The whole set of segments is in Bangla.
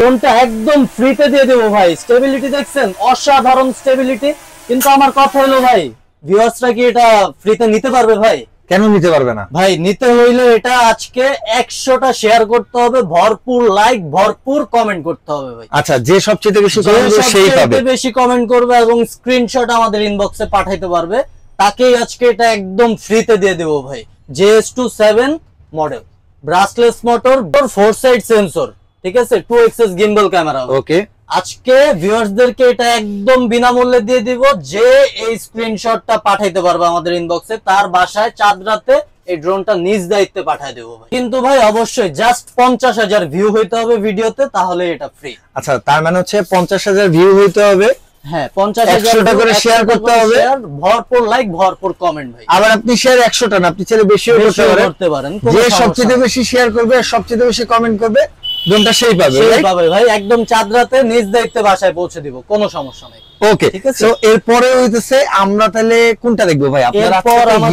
ড্রোনটা একদম ফ্রিতে দিয়ে দেবো ভাই। স্টেবিলিটি দেখছেন, অসাধারণ স্টেবিলিটি। কিন্তু আমার কথা হলো ভাই, ভিউয়ার্সরা কি এটা ফ্রিতে নিতে পারবে ভাই? কেন নিতে পারবে না ভাই? নিতে হইলে এটা আজকে 100টা শেয়ার করতে হবে, ভরপুর লাইক, ভরপুর কমেন্ট করতে হবে ভাই। আচ্ছা, যে সবচেয়ে বেশি কমেন্ট করবে সেই পাবে, বেশি কমেন্ট করবে এবং স্ক্রিনশট আমাদের ইনবক্সে পাঠাইতে পারবে, তাকেই আজকে এটা একদম ফ্রিতে দিয়ে দেব ভাই। JS27 model, brushless motor, 4 side sensor, ঠিক আছে, 2 এক্সএস গিম্বল ক্যামেরা। ওকে, আজকে ভিউয়ার্সদেরকে এটা একদম বিনামূল্যে দিয়ে দিব। যে এই স্ক্রিনশটটা পাঠাইতে পারবে আমাদের ইনবক্সে, তার বাসায় চাঁদ রাতে এই ড্রোনটা নিজ দায়িত্বে পাঠিয়ে দেবো ভাই। কিন্তু ভাই অবশ্যই জাস্ট 50,000 ভিউ হইতে হবে ভিডিওতে, তাহলে এটা ফ্রি। আচ্ছা, তার মানে হচ্ছে 50,000 ভিউ হইতে হবে। হ্যাঁ, 50,000 করে শেয়ার করতে হবে, ভরপুর লাইক, ভরপুর কমেন্ট ভাই। আবার আপনি শেয়ার 100টা না, আপনি চাইলে বেশিও করতে পারেন। যে সবচেয়ে বেশি শেয়ার করবে, সবচেয়ে বেশি কমেন্ট করবে, ড্রোনটা সেই পাবে ভাই। একদম চাঁদ রাতে নিজ দায়িত্বে বাসায় পৌঁছে দিব, কোনো সমস্যা নেই। ওকে, সো এরপরে হইতেছে আমরা তাহলে কোনটা দেখবো ভাই? আপনারা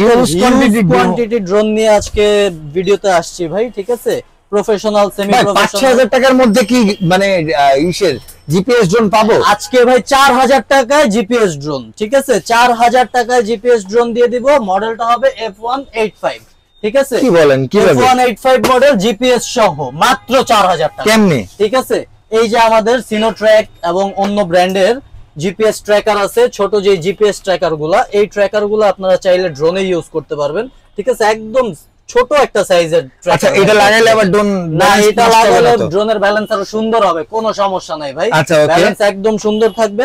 হিউজ কোয়ান্টিটি ড্রোন নিয়ে আজকে ভিডিওতে আসছি ভাই, ঠিক আছে। Professional, semi professional. 5,000 টাকার মধ্যে কি মানে ইসের জিপিএস ড্রোন পাবো আজকে ভাই? 4,000 টাকায় জিপিএস ড্রোন, ঠিক আছে। 4,000 টাকায় জিপিএস ড্রোন দিয়ে দিব। মডেলটা হবে F185, ঠিক আছে। কি বলেন, কিভাবে? F185 মডেল, জিপিএস সহ, মাত্র 4,000 টাকা। কেমনে? ঠিক আছে, এই যে আমাদের সিনোট্র্যাক এবং অন্য ব্র্যান্ডের জিপিএস ট্র্যাকার আছে, ছোট যে জিপিএস ট্র্যাকার গুলা, এই ট্র্যাকার গুলো আপনারা চাইলে ড্রোনে ইউজ করতে পারবেন, ঠিক আছে। একদম ছোট একটা সাইজের ট্র্যাকার। আচ্ছা, এটা লাগাইলে আবার ড্রোন না, এটা লাগাইলে ড্রোনের ব্যালেন্স আরো সুন্দর হবে, কোনো সমস্যা নাই ভাই। আচ্ছা, ওকে, ব্যালেন্স একদম সুন্দর থাকবে।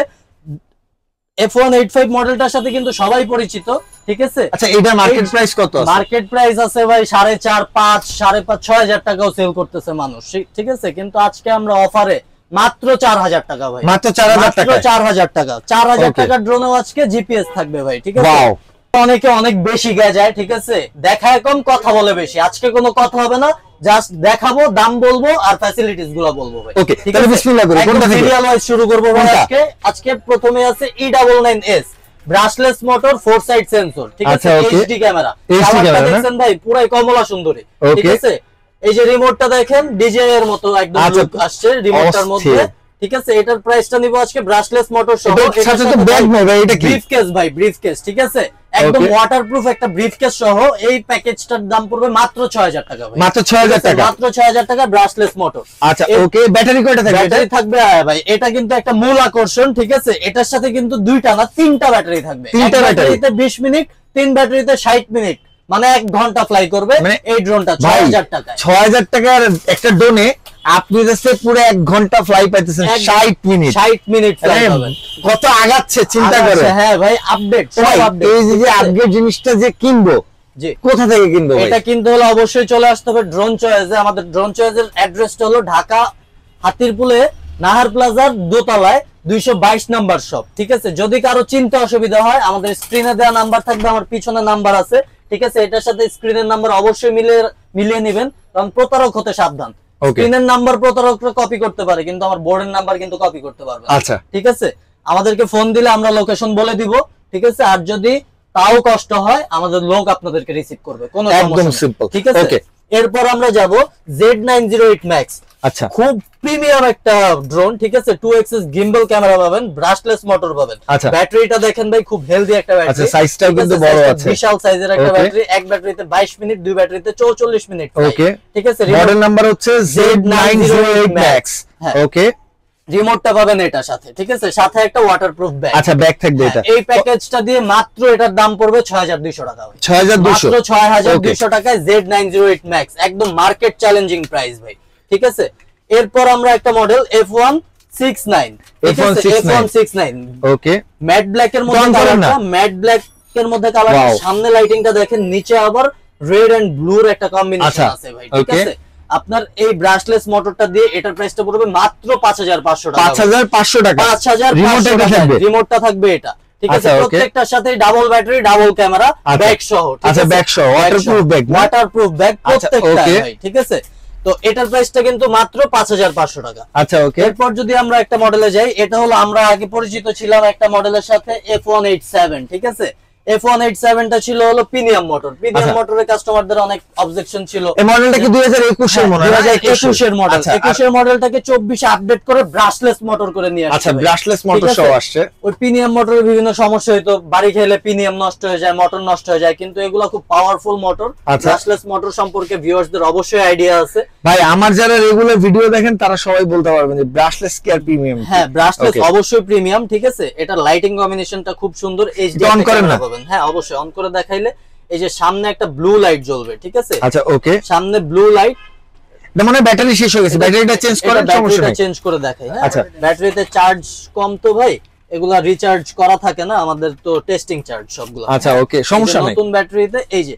F185 মডেলটার সাথে কিন্তু সবাই পরিচিত, ঠিক আছে। আচ্ছা, এটার মার্কেট প্রাইস কত আছে? মার্কেট প্রাইস আছে ভাই 4.5, 5, 5.5, 6,000 টাকাও সেল করতেছে মানুষ, ঠিক আছে। কিন্তু আজকে আমরা অফারে মাত্র 4,000 টাকা ভাই, মাত্র 4,000 টাকা। 4,000 টাকা, 4,000 টাকার ড্রোনেও আজকে জিপিএস থাকবে ভাই, ঠিক আছে। অনেকে অনেক বেশি যায়, ঠিক আছে, দেখায় কম, কথা বলে বেশি। আজকে কোনো কথা হবে না, জাস্ট দেখাবো, দাম বলবো আর ফ্যাসিলিটিস গুলো বলবো ভাই। ওকে, তাহলে বিসমিল্লাহ করি। কোনটা থেকে সিরিয়াল ওয়াইজ শুরু করব ভাই আজকে প্রথমে আছে E99S brushless motor, 4 side sensor, ঠিক আছে, এইচডি ক্যামেরা। কালারটা দেখেন ভাই, পুরাই কমলা সুন্দরী, ঠিক আছে। এই যে রিমোটটা দেখেন, ডিজে এর মতো একদম লুক আসছে রিমোটটার মধ্যে, ঠিক আছে। এটার প্রাইসটা নিব আজকে ব্রাশলেস মোটর সহ। এর সাথে তো ব্যাগ নাই ভাই, এটা কি? ব্রিফকেস ভাই, ব্রিফকেস, ঠিক আছে, একদম ওয়াটারপ্রুফ একটা ব্রিফকেস সহ। এই প্যাকেজটার দাম পড়বে মাত্র 6,000 টাকা ভাই, মাত্র 6,000 টাকা, মাত্র 6,000 টাকা ব্রাশলেস মোটর। আচ্ছা, ওকে, ব্যাটারি কয়টা থাকবে? ব্যাটারি থাকবে ভাই, এটা কিন্তু একটা মূল আকর্ষণ, ঠিক আছে। এটার সাথে কিন্তু দুইটা না, 3টা ব্যাটারি থাকবে। 3টা ব্যাটারিতে 20 মিনিট, 3 ব্যাটারিতে 60 মিনিট, মানে 1 ঘন্টা ফ্লাই করবে এই ড্রোনটা 6,000 টাকায়। 6,000 টাকার একটা ড্রোনে আপনি যাচ্ছে পুরো 1 ঘন্টা ফ্লাই পাইতেছেন, 60 মিনিট, 60 মিনিট ফ্লাই পাবেন। কত আগাচ্ছে চিন্তা করে। হ্যাঁ ভাই, আপডেট, সব আপডেট। এই যে আপডেট জিনিসটা যে কিনবো, জি, কোথা থেকে কিনবো? এটা কিনতে হলে অবশ্যই চলে আসতে হবে ড্রোন চয়েসে। আমাদের ড্রোন চয়েসের অ্যাড্রেসটা হলো ঢাকা হাতিরপুলে নাহার প্লাজার দোতলায় 222 নাম্বার শপ, ঠিক আছে। যদি কারো চিন্তা অসুবিধা হয়, আমাদের স্ক্রিনে দেওয়া নাম্বার থাকবে, আমার পিছনে নাম্বার আছে, ঠিক আছে। এটার সাথে স্ক্রিনের নাম্বার অবশ্যই মিলিয়ে নেবেন, কারণ প্রতারক হতে সাবধান। স্ক্রিনের নাম্বার প্রতারকরা কপি করতে পারে, কিন্তু আমার বোর্ডের নাম্বার কিন্তু কপি করতে পারবে না, আচ্ছা, ঠিক আছে। আমাদেরকে ফোন দিলে আমরা লোকেশন বলে দিব, ঠিক আছে। আর যদি তাও কষ্ট হয়, আমাদের লোক আপনাদেরকে রিসিভ করবে, কোনো একদম সিম্পল, ঠিক আছে। এরপর আমরা যাব Z908 Max। আচ্ছা, খুব প্রিমিয়াম একটা ড্রোন, ঠিক আছে। 2 এক্সএস গিম্বল ক্যামেরা পাবেন, ব্রাশলেস মোটর পাবেন। ব্যাটারিটা দেখেন ভাই, খুব হেলদি একটা ব্যাটারি। আচ্ছা, সাইজটাও কিন্তু বড় আছে, বিশাল সাইজের একটা ব্যাটারি। এক ব্যাটারিতে 22 মিনিট, দুই ব্যাটারিতে 44 মিনিট। ওকে, ঠিক আছে। মডেল নাম্বার হচ্ছে Z908 Max। ওকে, রিমোটটা পাবেন এটার সাথে, ঠিক আছে। সাথে একটা ওয়াটারপ্রুফ ব্যাগ। আচ্ছা, ব্যাগ থাকবে এটা। এই প্যাকেজটা দিয়ে মাত্র এটার দাম পড়বে 6,200 টাকা। 6,200, মাত্র 6,200 টাকায় Z908 Max, একদম মার্কেট চ্যালেঞ্জিং প্রাইস ভাই, ঠিক আছে। এরপর আমরা একটা মডেল F169, F169, ওকে, ম্যাট ব্ল্যাক এর মধ্যে কালারটা, ম্যাট ব্ল্যাক এর মধ্যে কালারটা। সামনে লাইটিংটা দেখেন, নিচে আবার রেড এন্ড ব্লুর একটা কম্বিনেশন আছে ভাই, ঠিক আছে। আপনার এই ব্রাশলেস মোটরটা দিয়ে এটার প্রাইসটা পড়বে মাত্র 5,500 টাকা। 5,500 টাকা, 5,500 টাকা। রিমোটটা থাকবে এটা, ঠিক আছে। প্রত্যেকটার সাথে double battery, double camera, bag সহ, আচ্ছা, ব্যাগ সহ, ওয়াটারপ্রুফ ব্যাগ, ওয়াটারপ্রুফ ব্যাগ প্রত্যেকটা ভাই, ঠিক আছে। তো এটার প্রাইসটা কিন্তু মাত্র 5,500 টাকা। আচ্ছা, ওকে। এরপর যদি আমরা একটা মডেলে যাই, এটা হলো আমরা আগে পরিচিত ছিলাম একটা মডেলের সাথে, F187, ঠিক আছে। F187 টা ছিল হলো প্রিমিয়াম মোটর। প্রিমিয়াম মোটরের কাস্টমারদের অনেক অবজেকশন ছিল। এই মডেলটা কি 2021 এর মডেল? 2021 এর মডেল। 21 এর মডেলটাকে 24 এ আপডেট করে ব্রাশলেস মোটর করে নিয়ে আসছে। আচ্ছা, ব্রাশলেস মোটর সহ আসছে। ওই প্রিমিয়াম মোটরের বিভিন্ন সমস্যা হইতো, বাড়ি খেলে প্রিমিয়াম নষ্ট হয়ে যায়, মোটর নষ্ট হয়ে যায়, কিন্তু এগুলো খুব পাওয়ারফুল মোটর। ব্রাশলেস মোটর সম্পর্কে ভিউয়ার্সদের অবশ্যই আইডিয়া আছে। ভাই আমার যারা রেগুলার ভিডিও দেখেন তারা সবাই বলতে পারবেন যে ব্রাশলেস কি আর প্রিমিয়াম? হ্যাঁ, ব্রাশলেস অবশ্যই প্রিমিয়াম, ঠিক আছে। এটা লাইটিং কম্বিনেশনটা খুব সুন্দর। এইচডি অন করেন না? হ্যাঁ অবশ্যই অন করে দেখাইলে এই যে সামনে একটা ব্লু লাইট জ্বলবে, ঠিক আছে। আচ্ছা, ওকে, সামনে ব্লু লাইট। এটা মানে ব্যাটারি শেষ হয়ে গেছে, ব্যাটারিটা চেঞ্জ করেন, সমস্যা নেই, চেঞ্জ করে দেখাই। হ্যাঁ, আচ্ছা, ব্যাটারিতে চার্জ কম তো ভাই, এগুলা রিচার্জ করা থাকে না, আমাদের তো টেস্টিং চার্জ সবগুলো। আচ্ছা, ওকে, সমস্যা নেই। নতুন ব্যাটারিতে এই যে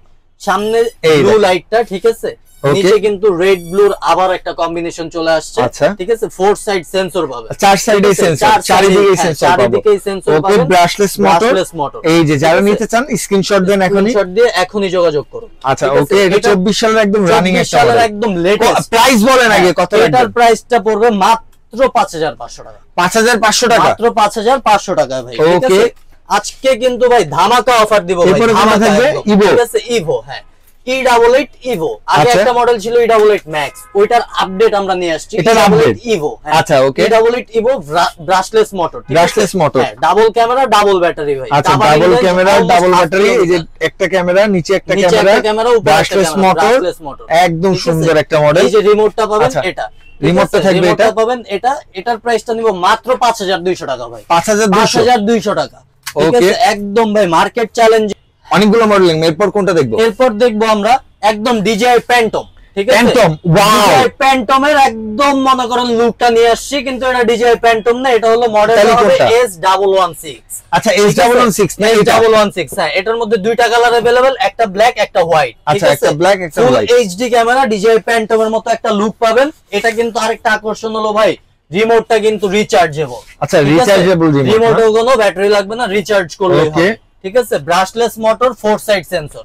সামনে ব্লু লাইটটা, ঠিক আছে, নিচে কিন্তু রেড ব্লুর আবার একটা কম্বিনেশন চলে আসছে, ঠিক আছে। ফোর সাইড সেন্সর পাবে, চার সাইডে সেন্সর, চারিদিকে সেন্সর পাবে, চারিদিকে সেন্সর পাবে। ওকে, ব্রাশলেস মোটর। এই যে যারা নিতে চান স্ক্রিনশট দেন, এখনই যোগাযোগ করুন। আচ্ছা, ওকে, এটা 24 সালের একদম রানিং একটা মডেল, একদম লেটেস্ট। প্রাইস বলেন আগে কত লাগবে? এটার প্রাইসটা পড়বে মাত্র 5500 টাকা। 5500 টাকা, মাত্র 5500 টাকা ভাই, ঠিক ওকে। আছে। আজকে কিন্তু ভাই ধামাকা অফার দিব ভাই, ধামাকা থাকবে। ইভো, ঠিক আছে, ইভো, হ্যাঁ, E88 ইভো। আগে একটা মডেল ছিল E88 ম্যাক্স, ওইটার আপডেট আমরা নিয়ে আসছি, E88 ইভো। আচ্ছা, okay, E88 Evo brushless motor, brushless motor, হ্যাঁ, ডাবল ক্যামেরা ডাবল ব্যাটারি ভাই। আচ্ছা, ডাবল ক্যামেরা ডাবল ব্যাটারি, এই যে একটা ক্যামেরা, নিচে একটা ক্যামেরা, ব্রাশলেস মোটর, একদম সুন্দর একটা মডেল। এই যে রিমোটটা পাবেন, এটা রিমোটটা থাকবে, এটা পাবেন। এটার প্রাইসটা নিব মাত্র 5200 টাকা ভাই, 5200 টাকা, ঠিক আছে। একদম ভাই মার্কেট চ্যালেঞ্জ। অনেকগুলো মডেলিং, এরপর কোনটা দেখবো? এরপর দেখবো আমরা একদম DJI প্যান্টম, ঠিক আছে। প্যান্টম, ওয়াও, DJI প্যান্টমের একদম মনে করেন লুকটা নিয়ে আসছি, কিন্তু এটা DJI প্যান্টম না, এটা হলো মডেল হবে S116। আচ্ছা, S116 না, এটা S116, হ্যাঁ। এটার মধ্যে দুইটা কালার अवेलेबल, একটা ব্ল্যাক একটা হোয়াইট, ঠিক আছে। একটা ব্ল্যাক একটা হোয়াইট, HD ক্যামেরা, DJI প্যান্টমের মতো একটা লুক পাবেন। এটা কিন্তু আরেকটা আকর্ষণ হলো ভাই, রিমোটটা কিন্তু রিচার্জেবল। আচ্ছা, রিচার্জেবল রিমোটেও কোনো ব্যাটারি লাগবে না, রিচার্জ করলেই হবে, ঠিক আছে। Brushless motor, four side sensor,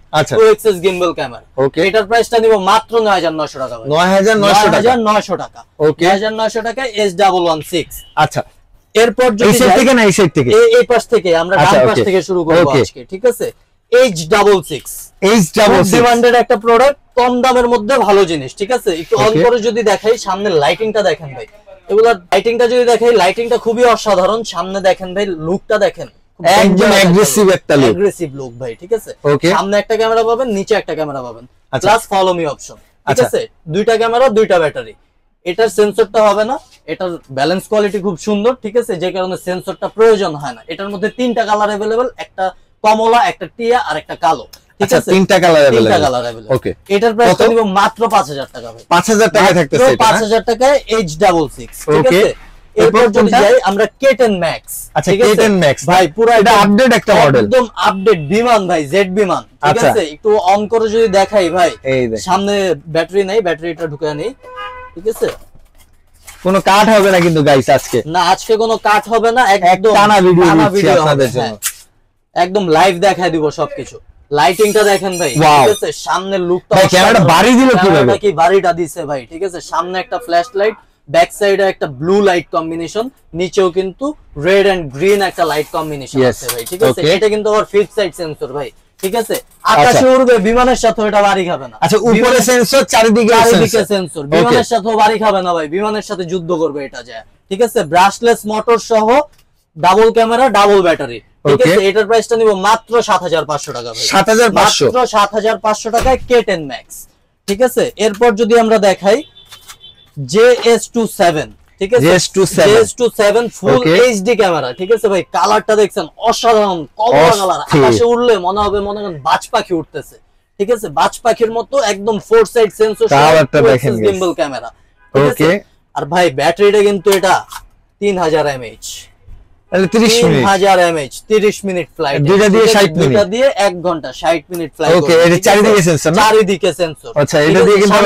2 gimbal camera. Okay, এটার প্রাইসটা নিব মাত্র 9900 টাকা ভাই, 9900 টাকা। ওকে, 9900 টাকায় S116। আচ্ছা, এরপর যদি এই সাইড থেকে না, এই সাইড থেকে, এই পাশ থেকে আমরা ডান পাশ থেকে শুরু করব আজকে, ঠিক আছে। H66 ডিমান্ডেড একটা প্রোডাক্ট, কম দামের মধ্যে ভালো জিনিস, ঠিক আছে। একটু অন করে যদি দেখাই, সামনে লাইটিংটা দেখেন ভাই, এগুলা লাইটিংটা যদি দেখাই, লাইটিংটা খুবই অসাধারণ। সামনে দেখেন ভাই, লুকটা দেখেন, একদম অ্যাগ্রেসিভ একটা লুক, অ্যাগ্রেসিভ লুক ভাই, ঠিক আছে। সামনে একটা ক্যামেরা পাবেন, নিচে একটা ক্যামেরা পাবেন, প্লাস ফলো মি অপশন, ঠিক আছে। দুইটা ক্যামেরা, দুইটা ব্যাটারি। এটার সেন্সরটা হবে না, এটার ব্যালেন্স কোয়ালিটি খুব সুন্দর, ঠিক আছে, যে কারণে সেন্সরটা প্রয়োজন হয় না। এটার মধ্যে তিনটা কালার अवेलेबल, একটা কমলা, একটা টিয়া আর একটা কালো, ঠিক আছে। তিনটা কালার अवेलेबल। ওকে, এটার প্রাইস নিব মাত্র 5000 টাকা ভাই, 5000 টাকায় থাকতেছে এটা, 5000 টাকায় H66, ঠিক আছে। এরপর যদি যাই আমরা K10 Max। আচ্ছা, K10 Max ভাই পুরো এটা আপডেট একটা মডেল, একদম আপডেট বিমান ভাই, জেড বিমান, ঠিক আছে। একটু অন করে যদি দেখাই ভাই, সামনে ব্যাটারি নাই, ব্যাটারিটা ঢুকায় নেই, ঠিক আছে। কোনো কাট হবে না কিন্তু গাইস আজকে, না আজকে কোনো কাট হবে না, একদম টানা ভিডিও আপনাদের জন্য, একদম লাইভ দেখায় দিব সবকিছু। লাইটিংটা দেখেন ভাই, ঠিক আছে। সামনের লুকটা, ভাই ক্যামেরাটা বাড়ি দিল কিভাবে, কি বাড়িটা দিছে ভাই, ঠিক আছে। সামনে একটা ফ্ল্যাশ লাইট, ব্যাক সাইডে একটা ব্লু লাইট কম্বিনেশন, নিচেও কিন্তু রেড এন্ড গ্রিন একটা লাইট কম্বিনেশন আছে ভাই, ঠিক আছে। এটা কিন্তু আবার ফিক্সড সাইড সেন্সর ভাই, ঠিক আছে। আকাশে উড়বে, বিমানের সাথে এটা বাড়ি খাবে না। আচ্ছা, উপরে সেন্সর, চারিদিকে সেন্সর, বিমানের সাথেও বাড়ি খাবে না ভাই, বিমানের সাথে যুদ্ধ করবে এটা যায়, ঠিক আছে। ব্রাশলেস মোটর সহ ডাবল ক্যামেরা, ডাবল ব্যাটারি, ঠিক আছে। এটার প্রাইসটা নিব মাত্র 7500 টাকা ভাই, 7500, মাত্র 7500 টাকায় K10 Max, ঠিক আছে। এরপর যদি আমরা দেখাই JS27, ঠিক আছে। JS27 ফুল HD ক্যামেরা, ঠিক আছে ভাই। কালারটা দেখছেন অসাধারণ, কমলা কালার, আকাশে উড়লে মনে হবে বাজ পাখি উঠতেছে, ঠিক আছে। বাজ পাখির মতো একদম four side sensor, gimbal camera, ঠিক আছে। আর ভাই ব্যাটারিটা কিন্তু এটা 3000 mAh, 3000 mAh, 30 মিনিট ফ্লাইট, দুইটা দিয়ে 60 মিনিট, দুইটা দিয়ে 1 ঘন্টা 60 মিনিট ফ্লাইট। ওকে, এটা চারিদিকে সেন্সর না, চারিদিকে সেন্সর। আচ্ছা, এটা দিয়ে কিন্তু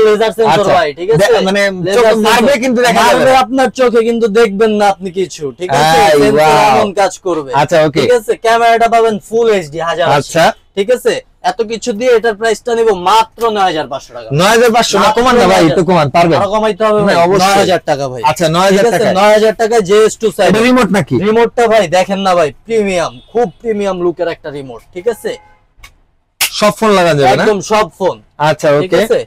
লেজার সেন্সর ভাই, ঠিক আছে। মানে চোখ মারবে কিন্তু দেখা যাবে, আপনার চোখে কিন্তু দেখবেন না আপনি কিছু, ঠিক আছে। সেন্সর এমন কাজ করবে। আচ্ছা, ওকে, ঠিক আছে। ক্যামেরাটা পাবেন ফুল HD 1080, আচ্ছা, ঠিক আছে, এত কিছু দিয়ে এটার প্রাইসটা নিব মাত্র 9500 টাকা। 9500 না, কমান না ভাই, একটু কমান পারবেন? আরো কমাইতে হবে ভাই, 9000 টাকা ভাই। আচ্ছা 9000 টাকা, 9000 টাকা JS2 সাইজ। এটা রিমোট নাকি? রিমোটটা ভাই দেখেন না ভাই, প্রিমিয়াম, খুব প্রিমিয়াম লুকের একটা রিমোট, ঠিক আছে, সব ফোন লাগানো যাবে না? একদম সব ফোন। আচ্ছা ঠিক ওকে। আছে,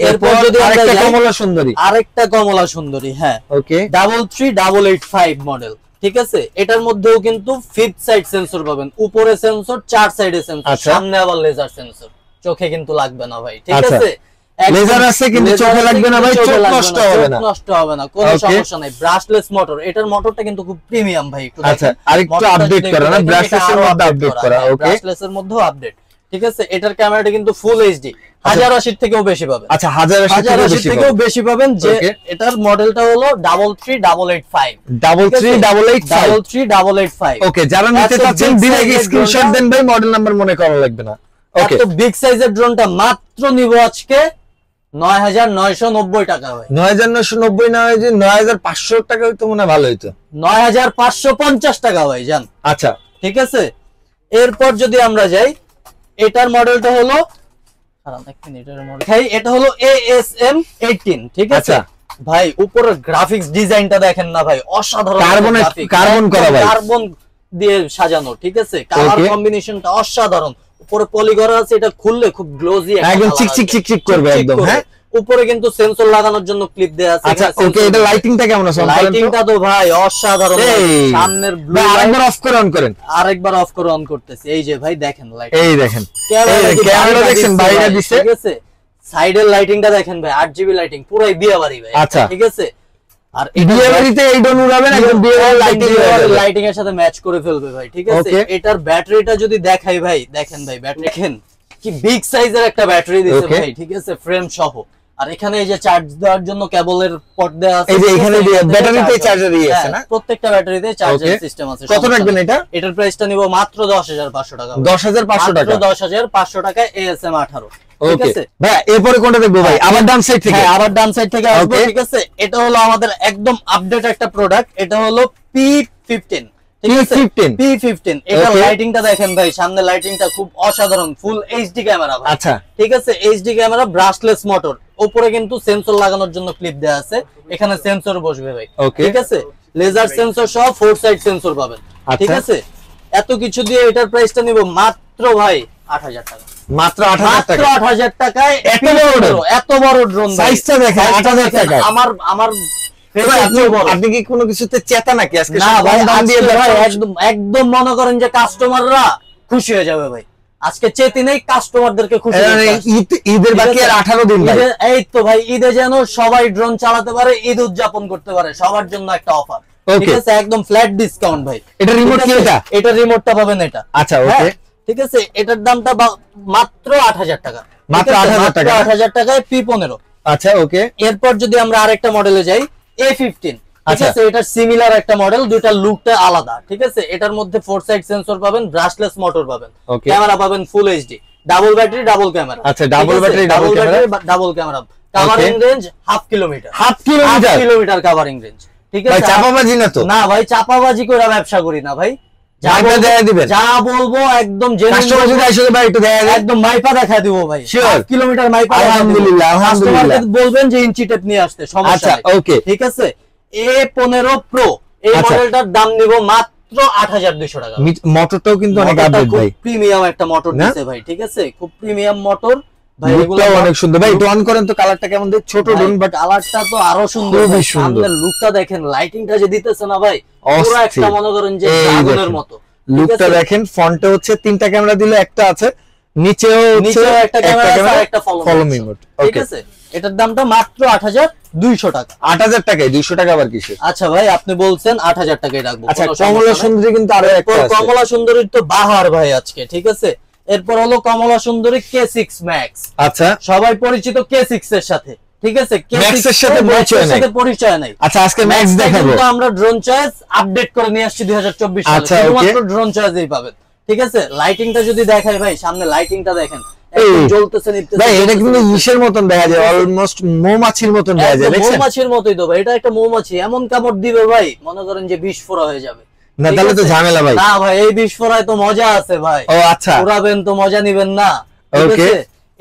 এরপর যদি আমরা আরেকটা যাই, কমলা সুন্দরী, আরেকটা কমলা সুন্দরী, হ্যাঁ ওকে, 33885 মডেল, ঠিক আছে। এটার মধ্যেও কিন্তু ফিফথ সাইড সেন্সর পাবেন, উপরে সেন্সর, চার সাইডে সেন্সর, সামনে আবার লেজার সেন্সর, চোখে কিন্তু লাগবে না ভাই, ঠিক আছে। লেজার আছে কিন্তু চোখে লাগবে না ভাই, চোখ নষ্ট হবে না, নষ্ট হবে না, কোনো সমস্যা নাই। ব্রাশলেস মোটর, এটার মোটরটা কিন্তু খুব প্রিমিয়াম ভাই, একটু আচ্ছা আরেকটু আপডেট করা না, ব্রাশলেসের মধ্যে আপডেট করা, ওকে, ব্রাশলেসের মধ্যেও আপডেট, ঠিক আছে। এটার ক্যামেরাটা কিন্তু ফুল এইচডি, 1080 থেকেও বেশি পাবেন। আচ্ছা 1080 থেকেও বেশি পাবেন। যে এটার মডেলটা হলো 33885, 33885, ওকে। যারা নিতে চাচ্ছেন ডিরেক্ট স্ক্রিনশট দেন ভাই, মডেল নাম্বার মনে করা লাগবে না। ওকে, এত বিগ সাইজের ড্রোনটা মাত্র নিব আজকে 9990 টাকা ভাই। 9990 না, হয় যে 9500 টাকা হইতো মনে হয় ভালো হইতো। 9550 টাকা ভাই জান। আচ্ছা ঠিক আছে, এরপর যদি আমরা যাই, এটার মডেলটা হলো, এটা হলো ASM 18, ঠিক আছে ভাই। উপরের গ্রাফিক্স ডিজাইনটা দেখেন না ভাই, অসাধারণ, কার্বন করা ভাই, কার্বন দিয়ে সাজানো, ঠিক আছে। কালার কম্বিনেশনটা অসাধারণ, উপরে পলি করা আছে, এটা খুললে খুব গ্লোজি একদম চিকচিক চিকচিক করবে একদম। হ্যাঁ, উপরে কিন্তু সেন্সর লাগানোর জন্য ক্লিপ দেয়া আছে। আচ্ছা ওকে, এটা লাইটিংটা কেমন আছে? লাইটিংটা তো ভাই অসাধারণ, সামনের ব্লু, আরেকবার অফ করে অন করেন, আরেকবার অফ করে অন করতেছি। এই যে ভাই দেখেন লাইট, এই দেখেন ক্যামেরা দেখেন বাইরে দিছে, ঠিক আছে। সাইডের লাইটিংটা দেখেন ভাই, 8GB লাইটিং, পুরাই বিয়ে বাড়ি ভাই। আচ্ছা ঠিক আছে, আর বিয়ে বাড়িতে এই ডোন উড়াবেন, একদম বিয়ে বাড়ির লাইটিং এর সাথে ম্যাচ করে ফেলবে ভাই, ঠিক আছে। এটার ব্যাটারিটা যদি দেখাই ভাই, দেখেন ভাই ব্যাটারি দেখেন কি বিগ সাইজের একটা ব্যাটারি দিয়েছে ভাই, ঠিক আছে, ফ্রেম সহ। আর এখানে এই যে চার্জ দেওয়ার জন্য কেবলের পট দেওয়া আছে, এই যে এখানে ব্যাটারিতে চার্জার দিয়েছে না, প্রত্যেকটা ব্যাটারিতে চার্জার সিস্টেম আছে। কত রাখবেন এটা? এটার প্রাইসটা নিব মাত্র 10500 টাকা। 10500 টাকা, 10500 টাকায় ASM 18, ঠিক আছে ভাই। এরপরে কোনটা দেখবো ভাই? আবার ডান সাইড থেকে, হ্যাঁ আবার ডান সাইড থেকে আসবে, ঠিক আছে। এটা হলো আমাদের একদম আপডেট একটা প্রোডাক্ট, এটা হলো P15, P15। এটা লাইটিংটা দেখেন ভাই, সামনে লাইটিংটা খুব অসাধারণ, ফুল এইচডি ক্যামেরা ভাই। আচ্ছা ঠিক আছে, এইচডি ক্যামেরা, ব্রাশলেস মোটর, উপরে কিন্তু সেন্সর লাগানোর জন্য ক্লিপ দেয়া আছে, এখানে সেন্সর বসবে ভাই, ঠিক আছে। লেজার সেন্সর সহ 4 সাইড সেন্সর পাবেন, ঠিক আছে। এত কিছু দিয়ে এটার প্রাইসটা নিব মাত্র ভাই 8000 টাকা, মাত্র 8000 টাকায়। এত বড় ড্রোন, সাইজটা দেখেন, 8000 টাকা। আমার আপনি কি কোনো কিছুতে চেতা নাকি আজকে? না ভাই, একদম মনে করেন যে কাস্টমাররা খুশি হয়ে যাবে ভাই। আজকে চেতি নেই, কাস্টমারদেরকে খুশি। ঈদের বাকি আর 18 দিন ভাই। এই তো ভাই, ঈদে যেন সবাই ড্রোন চালাতে পারে, ঈদ উদযাপন করতে পারে, সবার জন্য একটা অফার, ঠিক আছে, একদম ফ্ল্যাট ডিসকাউন্ট ভাই। এটা রিমোট কি? এটা রিমোটটা পাবেন এটা। আচ্ছা ওকে, ঠিক আছে। এটার দামটা মাত্র 8000 টাকা, মাত্র 8000 টাকা, 8000 টাকায় P15। আচ্ছা ওকে। এরপর যদি আমরা আরেকটা মডেলে যাই, A15, ঠিক আছে। এটা সিমিলার একটা মডেল, দুইটা লুকটা আলাদা, ঠিক আছে। এটার মধ্যে 4 সাইড সেন্সর পাবেন, ব্রাশলেস মোটর পাবেন, ক্যামেরা পাবেন full HD, double battery, double camera. আচ্ছা, double battery, double camera, double camera. Covering range half kilometre, half kilometre covering range, ঠিক আছে। ভাই চাপাবাজি না তো? না ভাই, চাপাবাজি করে ব্যবসা করি না ভাই, যা বলবো একদম একদম মাইপা দেখা দিব ভাই, কিলোমিটার মাইপা। আলহামদুলিল্লাহ, আলহামদুলিল্লাহ। বলবেন যে ইঞ্চি টেপ নিয়ে আসতে, সমস্যা নেই, ওকে, ঠিক আছে। A15 Pro এই মডেলটার দাম নিব মাত্র 8200 টাকা। মোটরটাও কিন্তু অনেক আপডেট ভাই, প্রিমিয়াম একটা মোটর দিয়েছে ভাই, ঠিক আছে, খুব প্রিমিয়াম মোটর ভাই। এগুলো অনেক সুন্দর ভাই, একটু অন করেন তো, কালারটা কেমন দেখতে, ছোট ড্রোন বাট কালারটা তো আরো সুন্দর, সামনের লুকটা দেখেন, লাইটিংটা যে দিতেছে না ভাই, পুরো একটা মনে করেন যে আগুনের মতো লুকটা দেখেন। ফ্রন্টে হচ্ছে 3টা ক্যামেরা দিলে, একটা আছে নিচেও একটা ক্যামেরা আর একটা ফলো মি মোড, ঠিক আছে। এটার দামটা মাত্র 8200 টাকা। 8000 টাকায় 200 টাকা আবার কিসে? আচ্ছা ভাই, আপনি বলছেন 8000 টাকায় রাখবো। আচ্ছা, কমলা সুন্দরী কিন্তু আরো একটা আছে, কমলা সুন্দরীর তো বাহার ভাই আজকে, ঠিক আছে। এরপর হলো কমলা সুন্দরী K6 Max। আচ্ছা, সবাই পরিচিত K6 এর সাথে, ঠিক আছে। K6 এর সাথে পরিচয় নাই। আচ্ছা, আজকে ম্যাক্স দেখাবো। কিন্তু আমরা ড্রোন চয়েস আপডেট করে নিয়ে আসছি 2024 সালে, শুধুমাত্র ড্রোন চয়েসই পাবেন, ঠিক আছে। লাইটিংটা যদি দেখাই ভাই, সামনে লাইটিংটা দেখেন, জ্বলতেছে ভাই, এটা কিন্তু ইসের মতন দেখা যায়, অলমোস্ট মৌমাছির মতন দেখা যায়, দেখছেন? মৌমাছির মতই তো ভাই, এটা একটা মৌমাছি, এমন কামড় দিবে ভাই, মনে করেন যে বিষ ফোড়া হয়ে যাবে, না তাহলে তো ঝামেলা ভাই। না ভাই এই বিস্ফোরায় তো মজা আছে ভাই। ও আচ্ছা, উড়াবেন তো মজা নিবেন না। ওকে,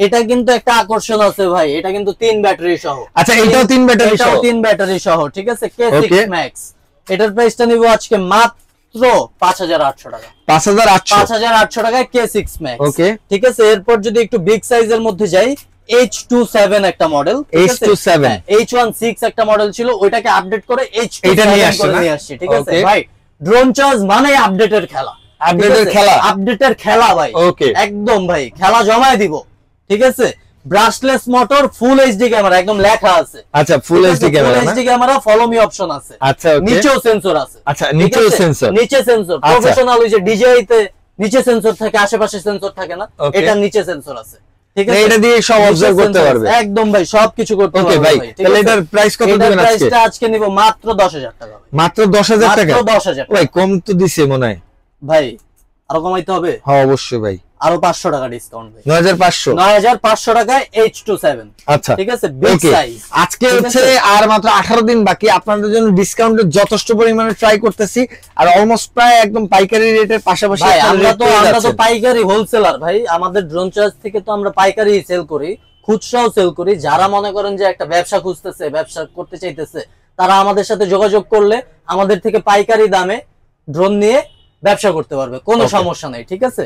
এটা কিন্তু একটা আকর্ষণ আছে ভাই, এটা কিন্তু 3 ব্যাটারি সহ। আচ্ছা এটাও 3 ব্যাটারি সহ, 3 ব্যাটারি সহ, ঠিক আছে। K6 Max, এটার প্রাইসটা নিব আজকে মাত্র 5800 টাকা। 5800 টাকায় K6 Max, ওকে, ঠিক আছে। এরপর যদি একটু বিগ সাইজের মধ্যে যাই, H27 একটা মডেল, H27 H16 একটা মডেল ছিল, ওইটাকে আপডেট করে H27 এটা নিয়ে আসছে, ঠিক আছে ভাই। ড্রোন চয়েস মানে আপডেটের খেলা, আপডেটের খেলা ভাই, ওকে, একদম ভাই খেলা জমায় দিব, ঠিক আছে। Brushless motor, full HD camera, একদম লেখা আছে। আচ্ছা full HD camera, full HD camera, follow me option আছে। আচ্ছা ওকে, নিচেও সেন্সর আছে। আচ্ছা নিচেও সেন্সর, নিচে সেন্সর প্রফেশনাল, ওই যে ডিজেআই তে নিচে সেন্সর থাকে, আশেপাশে সেন্সর থাকে না, এটা নিচে সেন্সর আছে, ঠিক আছে। এটা দিয়ে সব অবজার্ভ করতে পারবে, একদম ভাই সবকিছু করতে পারবে। ওকে ভাই, তাহলে এটার প্রাইস কত দিবেন আজকে? প্রাইসটা আজকে নিব মাত্র 10000 টাকা। মাত্র 10000 টাকা? মাত্র 10000 ভাই কম তো দিছে মনে হয় ভাই, আরো কমাইতে হবে। হ্যাঁ অবশ্যই ভাই, আরো 500 টাকা ডিসকাউন্ট ভাই, 9500 টাকায় H27। আচ্ছা ঠিক আছে, বিগ সাইজ। আজকে হচ্ছে আর মাত্র 18 দিন বাকি, আপনাদের জন্য ডিসকাউন্টের যথেষ্ট পরিমাণে ট্রাই করতেছি, আর অলমোস্ট প্রায় একদম পাইকারি রেটের পাশাপাশি ভাই আমরা তো পাইকারি হোলসেলার ভাই, আমাদের ড্রোন চয়েস থেকে তো আমরা পাইকারি সেল করি, খুচরাও সেল করি। যারা মনে করেন যে একটা ব্যবসা খুঁজতেছে, ব্যবসা করতে চাইতেছে, তারা আমাদের সাথে যোগাযোগ করলে আমাদের থেকে পাইকারি দামে ড্রোন নিয়ে ব্যবসা করতে পারবে, কোনো সমস্যা নেই, ঠিক আছে।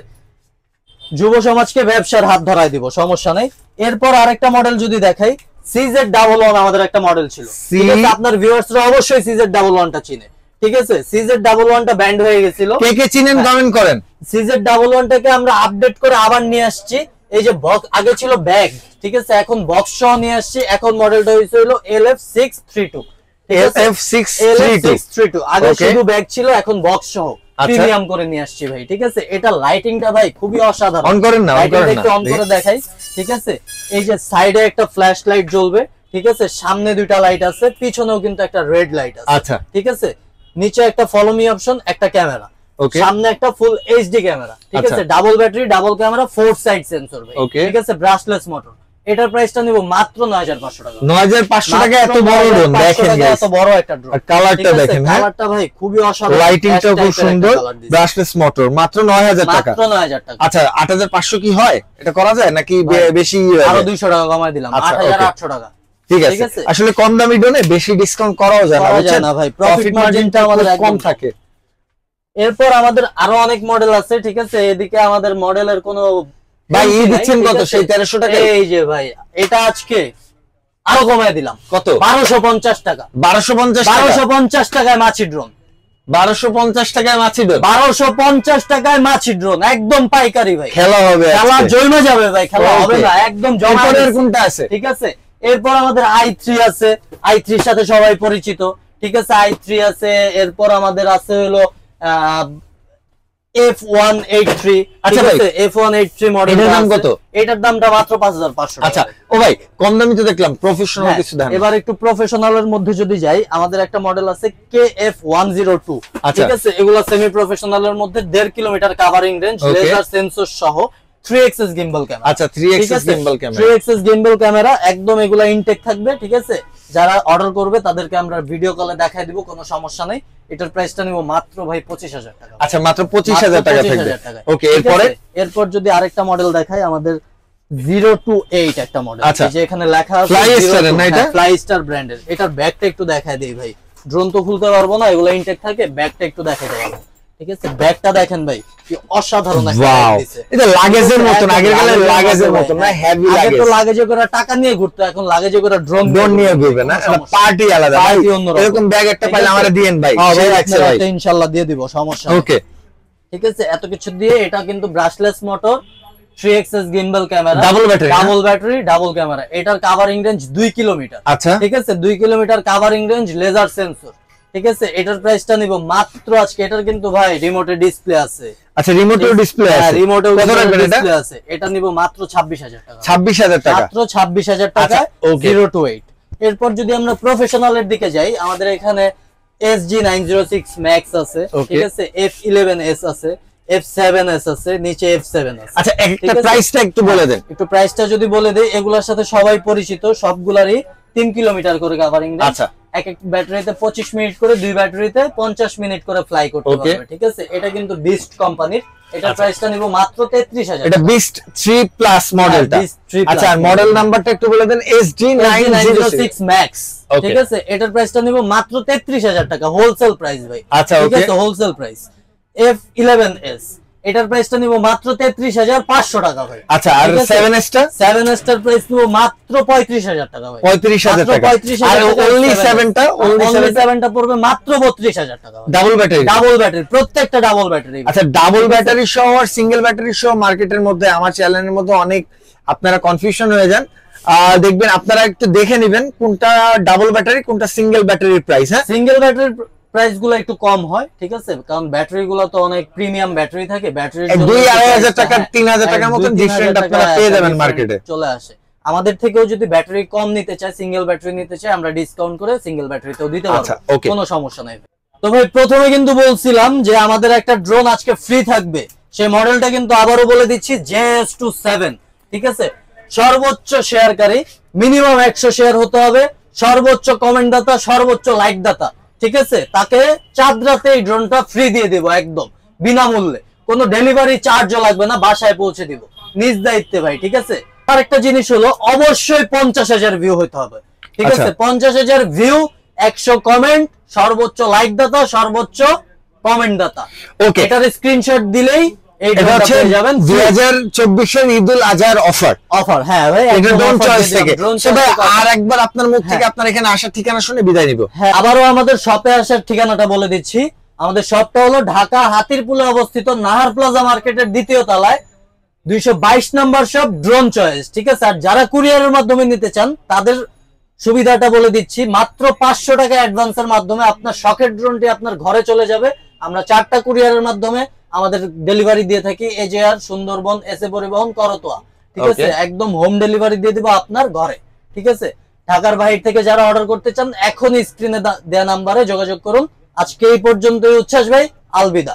যুব সমাজকে ব্যবসার হাত ধরায় দিব, সমস্যা নেই। এরপর আরেকটা মডেল যদি দেখাই, CZ11 আমাদের একটা মডেল ছিল, ঠিক আছে। আপনার ভিউয়ার্সরা অবশ্যই CZ11 টা চিনে, ঠিক আছে। CZ11 টা ব্যান্ড হয়ে গেছিল, কে কে চিনেন কমেন্ট করেন। CZ11 টাকে আমরা আপডেট করে আবার নিয়ে আসছি। এই যে বক্স, আগে ছিল ব্যাগ, ঠিক আছে, এখন বক্স সহ নিয়ে আসছি। এখন মডেলটা হইছে হলো LF632, LF632। আগে শুধু ব্যাগ ছিল, এখন বক্স সহ প্রিমিয়াম করে নিয়ে আসছি ভাই, ঠিক আছে। এটা লাইটিংটা ভাই খুবই অসাধারণ, অন করেন না, একটু অন করে দেখাই, ঠিক আছে। এই যে সাইডে একটা ফ্ল্যাশ লাইট জ্বলবে, ঠিক আছে, সামনে দুইটা লাইট আছে, পিছনেও কিন্তু একটা রেড লাইট আছে, আচ্ছা ঠিক আছে। নিচে একটা ফলো মি অপশন, একটা ক্যামেরা, সামনে একটা ফুল এইচডি ক্যামেরা, ঠিক আছে। Double battery, double camera, 4 side sensor ভাই, ঠিক আছে। Brushless motor. এটার প্রাইসটা নিব মাত্র 9500 টাকা। 9500 টাকা এত বড় ড্রোন দেখেন, এত বড় একটা ড্রোন, আর কালারটা দেখেন, হ্যাঁ কালারটা ভাই খুবই অসাধারণ, লাইটিংটাও খুব সুন্দর, ব্রাশলেস মোটর, মাত্র 9000 টাকা। মাত্র 9000 টাকা। আচ্ছা 8500 কি হয়? এটা করা যায় নাকি বেশি? আরো 200 টাকা কমায় দিলাম, 8800 টাকা। ঠিক আছে, আসলে কম দামি ড্রোনে বেশি ডিসকাউন্ট করাও যায় না ভাই, প্রফিট মার্জিনটা আমাদের কম থাকে। এরপর আমাদের আরো অনেক মডেল আছে, ঠিক আছে। এদিকে আমাদের মডেলের কোনো ভাই ই দিচ্ছেন কত? সেই 1300 টাকা। এই যে ভাই এটা আজকে আরো কমায় দিলাম, কত? 1250 টাকা। 1250 টাকায় মাছি ড্রোন, 1250 টাকায় মাছি ড্রোন, 1250 টাকায় মাছি ড্রোন, একদম পাইকারি ভাই। খেলা হবে, খেলা জমে যাবে ভাই, খেলা হবে না, একদম জমা। কোনটা আছে? ঠিক আছে। এরপর আমাদের i3 আছে, i3 এর সাথে সবাই পরিচিত, ঠিক আছে। i3 আছে। এরপর আমাদের আছে হলো F183, আচ্ছা ভাই F183 মডেল। এটার দাম কত? এটার দামটা মাত্র 5500 টাকা। আচ্ছা ও ভাই কম দামি তো দেখলাম, প্রফেশনাল কিছু দাম। এবার একটু প্রফেশনালের মধ্যে যদি যাই, আমাদের একটা মডেল আছে KF102, ঠিক আছে। এগুলা সেমি প্রফেশনালের মধ্যে 1.5 kilometre covering range, laser sensor সহ, 3 এক্সিস গিম্বল ক্যামেরা। আচ্ছা 3 axis gimbal camera, 3 axis gimbal camera, একদম এগুলা ইনটেক থাকবে, ঠিক আছে। যারা অর্ডার করবে তাদেরকে আমরা ভিডিও কলে দেখাই দিব, কোনো সমস্যা নেই। এটার প্রাইসটা নিব মাত্র ভাই 25000 টাকা। আচ্ছা মাত্র 25000 টাকা থাকবে। ওকে এরপর যদি আরেকটা মডেল দেখাই, আমাদের 028 একটা মডেল, যে এখানে লেখা আছে ফ্লাই স্টার, না এটা ফ্লাই স্টার ব্র্যান্ডের। এটার ব্যাগটা একটু দেখায় দেই ভাই, ড্রোন তো খুলতে পারবো না, এগুলো ইনটেক থাকে, ব্যাগটা একটু দেখাতে পারবো, ঠিক আছে। ব্যাগটা দেখেন ভাই, কি অসাধারণ একটা ব্যাগ দিয়েছে। এটা লাগেজের মত না, আগের কালে লাগেজের মত না, হেভি লাগেজ। আগে তো লাগেজে করে টাকা নিয়ে ঘুরতো, এখন লাগেজে করে ড্রোন নিয়ে ঘুরবে না, এটা পার্টি আলাদা ভাই। এরকম ব্যাগ একটা পাইলে আমারে দিয়েন ভাই, সেই রাখছে ভাই, ইনশাআল্লাহ দিয়ে দিব, সমস্যা নেই। ওকে ঠিক আছে। এত কিছু দিয়ে, এটা কিন্তু brushless motor, 3 axis gimbal camera, double battery, double camera. এটার কভারিং রেঞ্জ 2 কিলোমিটার। আচ্ছা ঠিক আছে, 2 kilometre covering range, laser sensor, ঠিক আছে। এটার প্রাইসটা নিব মাত্র আজকে, এটার কিন্তু ভাই রিমোটে ডিসপ্লে আছে। আচ্ছা রিমোটেও ডিসপ্লে আছে, হ্যাঁ রিমোটেও ডিসপ্লে আছে। এটা নিব মাত্র 26000 টাকা। 26000 টাকা, মাত্র 26000 টাকা। 028। এরপর যদি আমরা প্রফেশনালের দিকে যাই, আমাদের এখানে SG906 Max আছে, ঠিক আছে। F11s আছে, F7s আছে, নিচে F7 আছে। আচ্ছা একটা প্রাইসটা একটু বলে দেন। একটু প্রাইসটা যদি বলে দেই, এগুলোর সাথে সবাই পরিচিত, সবগুলারই 3 কিলোমিটার করে কাভারিং রেঞ্জ। আচ্ছা, এক এক ব্যাটারিতে 25 মিনিট করে, 2 ব্যাটারিতে 50 মিনিট করে ফ্লাই করতে পারবে, ঠিক আছে। এটা কিন্তু বিস্ট কোম্পানির, এটার প্রাইসটা নিব মাত্র 33000। এটা বিস্ট 3 প্লাস মডেলটা। আচ্ছা, আর মডেল নাম্বারটা একটু বলে দেন। SD906 Max, ঠিক আছে। এটার প্রাইসটা নিব মাত্র 33000 টাকা, হোলসেল প্রাইস ভাই। আচ্ছা, ঠিক আছে, হোলসেল প্রাইস। F11s, এটার প্রাইসটা নিব মাত্র 33500 টাকা ভাই। আচ্ছা, আর 7s টা? 7s টার প্রাইস নিব মাত্র 35000 টাকা ভাই। 35000 টাকা। আর only 7 টা? only 7 টা পড়বে মাত্র 32000 টাকা ভাই। Double battery? ডাবল ব্যাটারি, প্রত্যেকটা ডাবল ব্যাটারি। আচ্ছা, ডাবল ব্যাটারি সহ আর সিঙ্গেল ব্যাটারি সহ মার্কেটের মধ্যে, আমার চ্যানেলের মধ্যে অনেক আপনারা কনফিউশন হয়ে যান। দেখবেন, আপনারা একটু দেখে নেবেন কোনটা ডাবল ব্যাটারি কোনটা সিঙ্গেল ব্যাটারির প্রাইস। হ্যাঁ, সিঙ্গেল ব্যাটারির প্রাইস গুলো একটু কম হয়, ঠিক আছে, কারণ ব্যাটারি গুলো তো অনেক প্রিমিয়াম ব্যাটারি থাকে। ব্যাটারি 2-2500 টাকা 3000 টাকার মতন ডিফারেন্ট আপনারা পেয়ে যাবেন মার্কেটে, চলে আসে। আমাদের থেকেও যদি ব্যাটারি কম নিতে চায়, সিঙ্গেল ব্যাটারি নিতে চায়, আমরা ডিসকাউন্ট করে সিঙ্গেল ব্যাটারিতেও দিতে পারবো, কোনো সমস্যা নাই। তো ভাই, প্রথমে কিন্তু বলছিলাম যে আমাদের একটা ড্রোন আজকে ফ্রি থাকবে, সেই মডেলটা কিন্তু আবারও বলে দিচ্ছি, JS27, ঠিক আছে। সর্বোচ্চ শেয়ারকারী, মিনিমাম 100 শেয়ার হতে হবে, সর্বোচ্চ কমেন্ট দাতা, সর্বোচ্চ লাইক দাতা, ঠিক আছে, তাকে চাঁদ রাতে এই ড্রোনটা ফ্রি দিয়ে দেবো একদম বিনামূল্যে। কোনো ডেলিভারি চার্জও লাগবে না, বাসায় পৌঁছে দিব নিজ দায়িত্বে ভাই, ঠিক আছে। আর একটা জিনিস হলো, অবশ্যই 50000 ভিউ হইতে হবে, ঠিক আছে। 50000 ভিউ, 100 কমেন্ট, সর্বোচ্চ লাইক দাতা, সর্বোচ্চ কমেন্ট দাতা, ওকে। এটার স্ক্রিনশট দিলেই এই ড্রোনটা পেয়ে যাবেন 2024 এর ঈদুল আজহার অফার। হ্যাঁ ভাই, এটা ড্রোন চয়েস থেকে। ভাই, আর একবার আপনার মুখ থেকে আপনার এখানে আসার ঠিকানা শুনে বিদায় নিব। হ্যাঁ, আবারও আমাদের শপে আসার ঠিকানাটা বলে দিচ্ছি। আমাদের শপটা হলো ঢাকা হাতিরপুলে অবস্থিত, নাহার প্লাজা মার্কেটের 2য় তলায়, 222 নাম্বার শপ, ড্রোন চয়েস, ঠিক আছে। আর যারা কুরিয়ারের মাধ্যমে নিতে চান, তাদের সুবিধাটা বলে দিচ্ছি, মাত্র 500 টাকা অ্যাডভান্সের মাধ্যমে আপনার শখের ড্রোনটি আপনার ঘরে চলে যাবে। আমরা 4টা কুরিয়ারের মাধ্যমে আমাদের ডেলিভারি দিয়ে থাকি, এজেআর, সুন্দরবন, এসএ পরিবহন, করতোয়া, ঠিক আছে। একদম হোম ডেলিভারি দিয়ে দিব আপনার ঘরে, ঠিক আছে। ঢাকার বাইরে থেকে যারা অর্ডার করতে চান, এখনই স্ক্রিনে দেয়া নাম্বারে যোগাযোগ করুন। আজকে এই পর্যন্তই। উচ্ছ্বাস ভাই, আলবিদা।